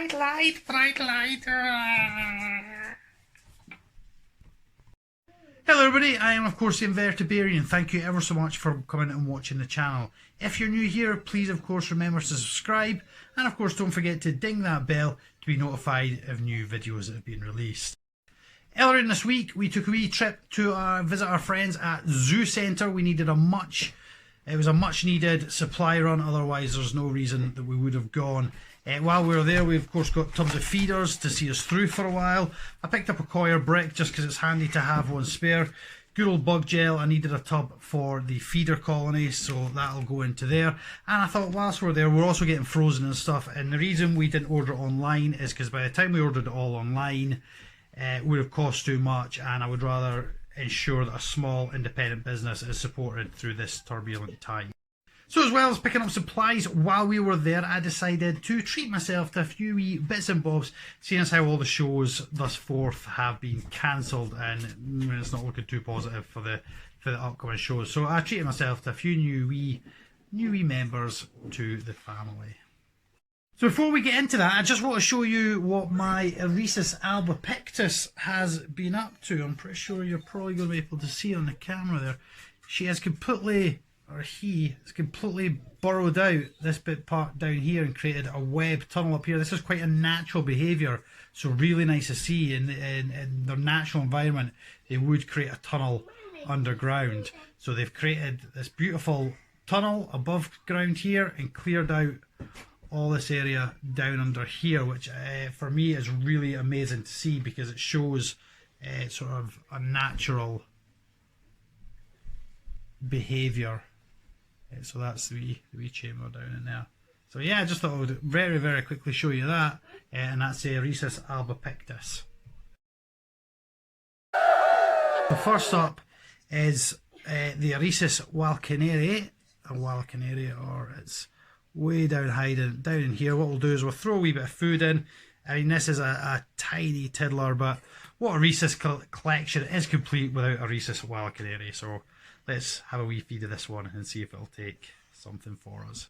bright light, bright light. Hello everybody, I am of course the Invertabarian. Thank you ever so much for coming and watching the channel. If you're new here, please of course remember to subscribe, and of course don't forget to ding that bell to be notified of new videos that have been released. Earlier in this week we took a wee trip to visit our friends at Zoo Centre. We needed it was a much needed supply run, otherwise there's no reason that we would have gone. While we were there, we of course got tubs of feeders to see us through for a while. I picked up a coir brick just because it's handy to have one spare. Good old bug gel. I needed a tub for the feeder colony, so that'll go into there. And I thought whilst we're there, we're also getting frozen and stuff, and the reason we didn't order it online is because by the time we ordered it all online, it would have cost too much, and I would rather ensure that a small independent business is supported through this turbulent time. So as well as picking up supplies while we were there, I decided to treat myself to a few wee bits and bobs, seeing as how all the shows thus forth have been cancelled, and it's not looking too positive for the upcoming shows. So I treated myself to a few new wee members to the family. So before we get into that, I just want to show you what my Rhesus albopictus has been up to. I'm pretty sure you're probably going to be able to see on the camera there. She has completely... or he has completely burrowed out this bit part down here and created a web tunnel up here. This is quite a natural behaviour, so really nice to see. In their natural environment, they would create a tunnel underground. So they've created this beautiful tunnel above ground here and cleared out all this area down under here, which for me is really amazing to see, because it shows sort of a natural behaviour. So that's the wee chamber down in there. So yeah, I just thought I would very, very quickly show you that, and that's a Rhesus albopictus. So first up is the Rhesus walkeneri, or it's way down hiding down in here. What we'll do is we'll throw a wee bit of food in. I mean, this is a tiny tiddler, but what a Rhesus collection is complete without a Rhesus walkeneri. So let's have a wee feed of this one and see if it'll take something for us.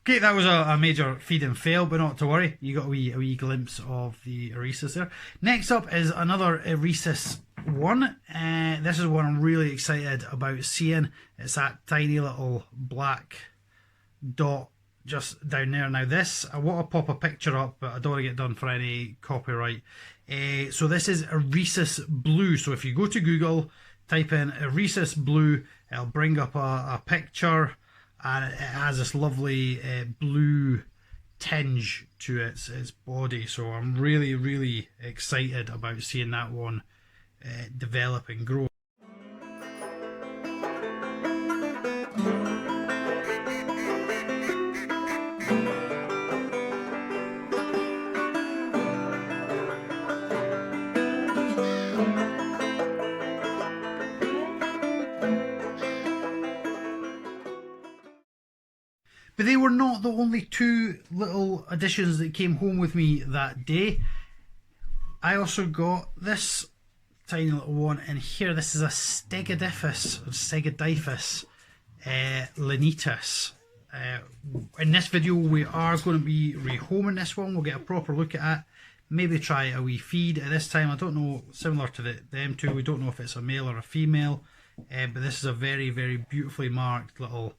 Okay, that was a major feed and fail, but not to worry. You got a wee glimpse of the Rhesus there. Next up is another Rhesus one. This is one I'm really excited about seeing. It's that tiny little black dot just down there. Now this, I want to pop a picture up, but I don't want to get done for any copyright. So this is a Rhesus blue. So if you go to Google, type in a Rhesus blue, it'll bring up a picture. And it has this lovely blue tinge to its body, so I'm really, really excited about seeing that one develop and grow. But they were not the only two little additions that came home with me that day. I also got this tiny little one in here. This is a Stegodiphus lanitus. In this video we are going to be rehoming this one. We'll get a proper look at it. Maybe try a wee feed at this time. I don't know, similar to them two, we don't know if it's a male or a female. But this is a very, very beautifully marked little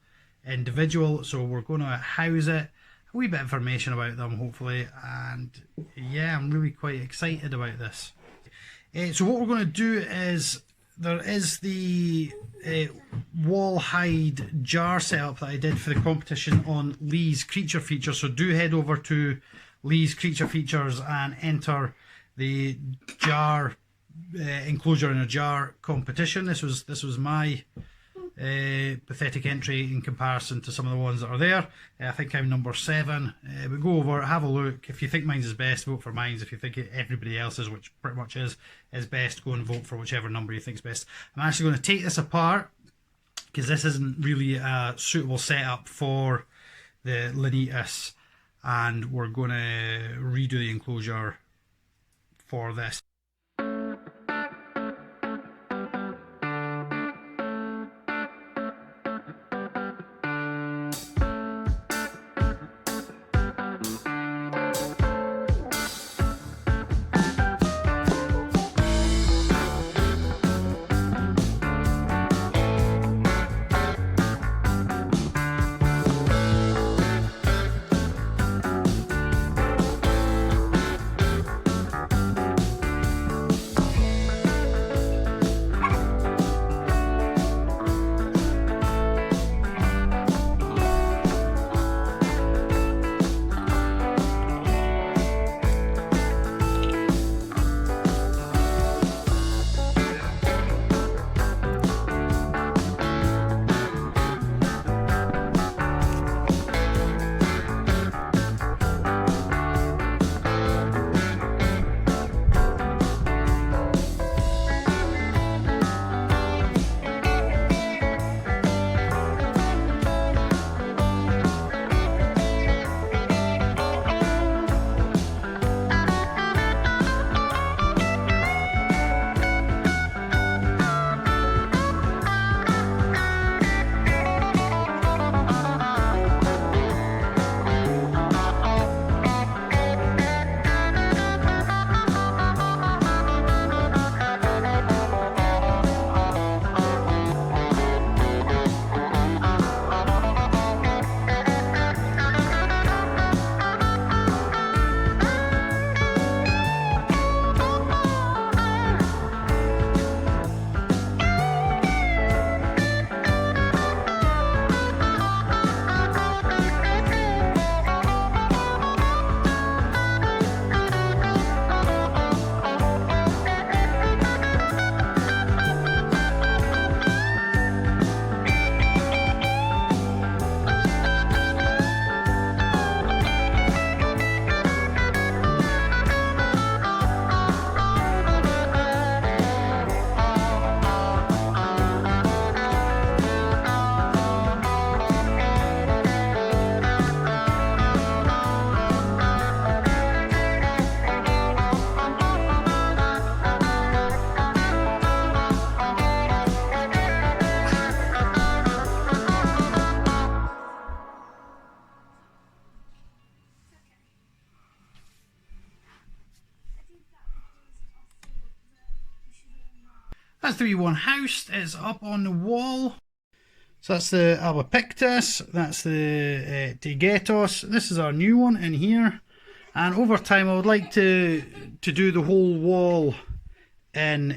individual, so we're going to house it, a wee bit of information about them hopefully, and yeah, I'm really quite excited about this. So what we're going to do is, there is the wall hide jar setup that I did for the competition on Lee's Creature Features, so do head over to Lee's Creature Features and enter the jar enclosure in a jar competition. This was my pathetic entry in comparison to some of the ones that are there. I think I'm number 7. But go over, have a look. If you think mine's is best, vote for mine's. If you think everybody else's, which pretty much is best, go and vote for whichever number you think's best. I'm actually going to take this apart because this isn't really a suitable setup for the Lanitas, and we're going to redo the enclosure for this. That's the wee one housed. It's up on the wall. So that's the Albopictus, that's the Tegetos. This is our new one in here. And over time I would like to do the whole wall in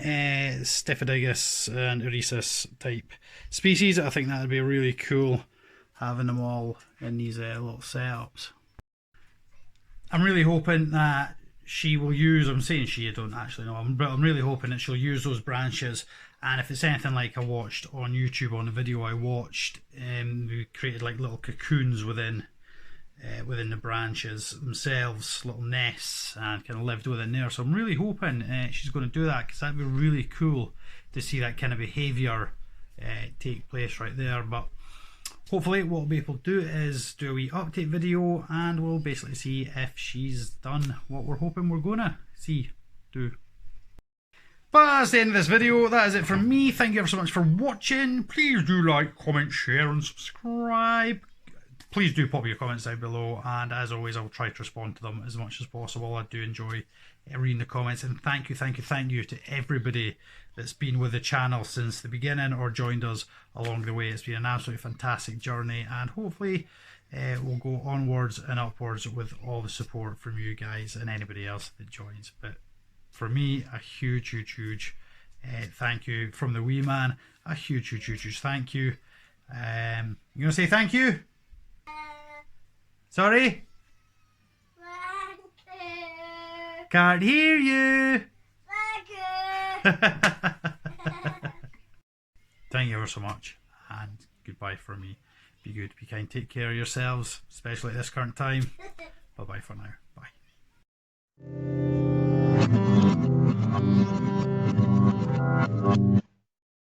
Stephadigus and Eurysus type species. I think that would be really cool, having them all in these little setups. I'm really hoping that she will use, I'm saying she, I don't actually know, but I'm really hoping that she'll use those branches. And if it's anything like I watched on YouTube, on the video I watched, we created like little cocoons within the branches themselves, little nests, and kind of lived within there. So I'm really hoping she's going to do that, because that'd be really cool to see that kind of behaviour take place right there. But hopefully what we'll be able to do is do a wee update video, and we'll basically see if she's done what we're hoping we're going to do. But that's the end of this video. That is it from me. Thank you ever so much for watching. Please do like, comment, share and subscribe. Please do pop your comments down below, and as always I'll try to respond to them as much as possible. I do enjoy reading the comments, and thank you to everybody that's been with the channel since the beginning or joined us along the way. It's been an absolutely fantastic journey, and hopefully we'll go onwards and upwards with all the support from you guys and anybody else that joins. But for me, a huge thank you from the wee man. A huge thank you. You gonna say thank you? Sorry? Can't hear you. Thank you ever so much. and goodbye for me. Be good, be kind, take care of yourselves, especially at this current time. Bye bye for now. Bye.